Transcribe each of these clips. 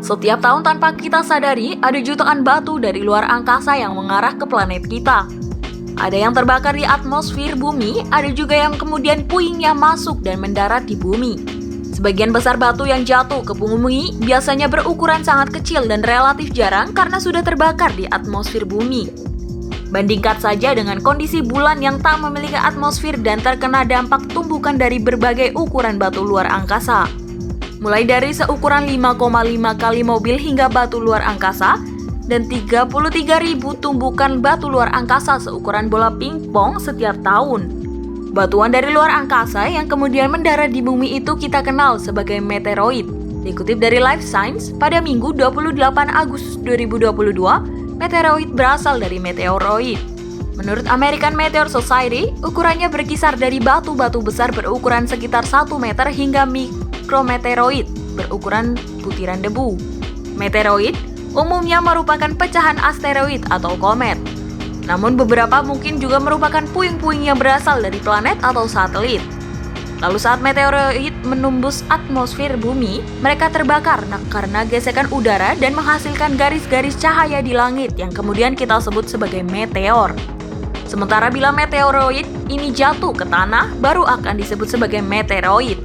Setiap tahun tanpa kita sadari, ada jutaan batu dari luar angkasa yang mengarah ke planet kita. Ada yang terbakar di atmosfer bumi, ada juga yang kemudian puingnya masuk dan mendarat di bumi. Sebagian besar batu yang jatuh ke bumi biasanya berukuran sangat kecil dan relatif jarang karena sudah terbakar di atmosfer bumi. Bandingkan saja dengan kondisi bulan yang tak memiliki atmosfer dan terkena dampak tumbukan dari berbagai ukuran batu luar angkasa. Mulai dari seukuran 5,5 kali mobil hingga batu luar angkasa, dan 33.000 tumbukan batu luar angkasa seukuran bola pingpong setiap tahun. Batuan dari luar angkasa yang kemudian mendarat di bumi itu kita kenal sebagai meteoroid. Dikutip dari Life Science, pada Minggu 28 Agustus 2022, meteoroid berasal dari meteoroid. Menurut American Meteor Society, ukurannya berkisar dari batu-batu besar berukuran sekitar 1 meter hingga mikrometeoroid berukuran butiran debu. Meteoroid umumnya merupakan pecahan asteroid atau komet. Namun beberapa mungkin juga merupakan puing-puing yang berasal dari planet atau satelit. Lalu saat meteoroid menembus atmosfer bumi, mereka terbakar karena gesekan udara dan menghasilkan garis-garis cahaya di langit yang kemudian kita sebut sebagai meteor. Sementara bila meteoroid ini jatuh ke tanah, baru akan disebut sebagai meteoroid.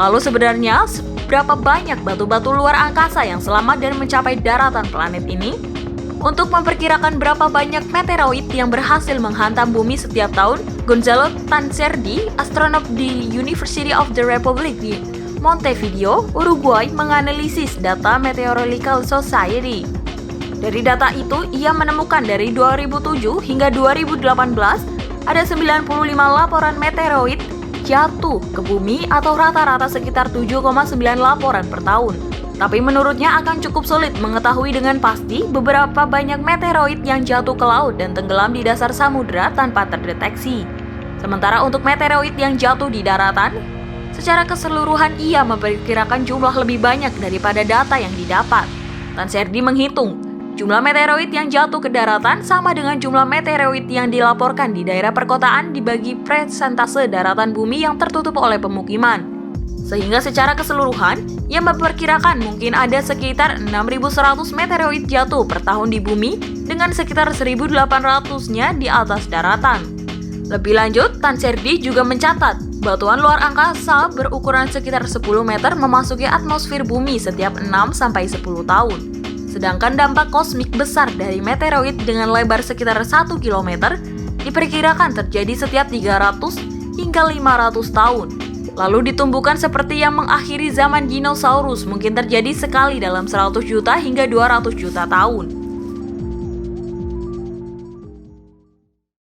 Lalu sebenarnya berapa banyak batu-batu luar angkasa yang selamat dan mencapai daratan planet ini? Untuk memperkirakan berapa banyak meteoroid yang berhasil menghantam bumi setiap tahun, Gonzalo Tancerdi, astronot di University of the Republic di Montevideo, Uruguay, menganalisis data Meteorological Society. Dari data itu, ia menemukan dari 2007 hingga 2018 ada 95 laporan meteoroid jatuh ke bumi atau rata-rata sekitar 7,9 laporan per tahun. Tapi menurutnya akan cukup sulit mengetahui dengan pasti beberapa banyak meteoroid yang jatuh ke laut dan tenggelam di dasar samudera tanpa terdeteksi. Sementara untuk meteoroid yang jatuh di daratan, secara keseluruhan ia memperkirakan jumlah lebih banyak daripada data yang didapat. Tancerdi menghitung, jumlah meteoroid yang jatuh ke daratan sama dengan jumlah meteoroid yang dilaporkan di daerah perkotaan dibagi persentase daratan bumi yang tertutup oleh pemukiman. Sehingga secara keseluruhan, ia memperkirakan mungkin ada sekitar 6.100 meteoroid jatuh per tahun di bumi dengan sekitar 1.800-nya di atas daratan. Lebih lanjut, Tancerdi juga mencatat batuan luar angkasa berukuran sekitar 10 meter memasuki atmosfer bumi setiap 6-10 tahun. Sedangkan dampak kosmik besar dari meteoroid dengan lebar sekitar 1 km diperkirakan terjadi setiap 300 hingga 500 tahun. Lalu ditumbuhkan seperti yang mengakhiri zaman dinosaurus mungkin terjadi sekali dalam 100 juta hingga 200 juta tahun.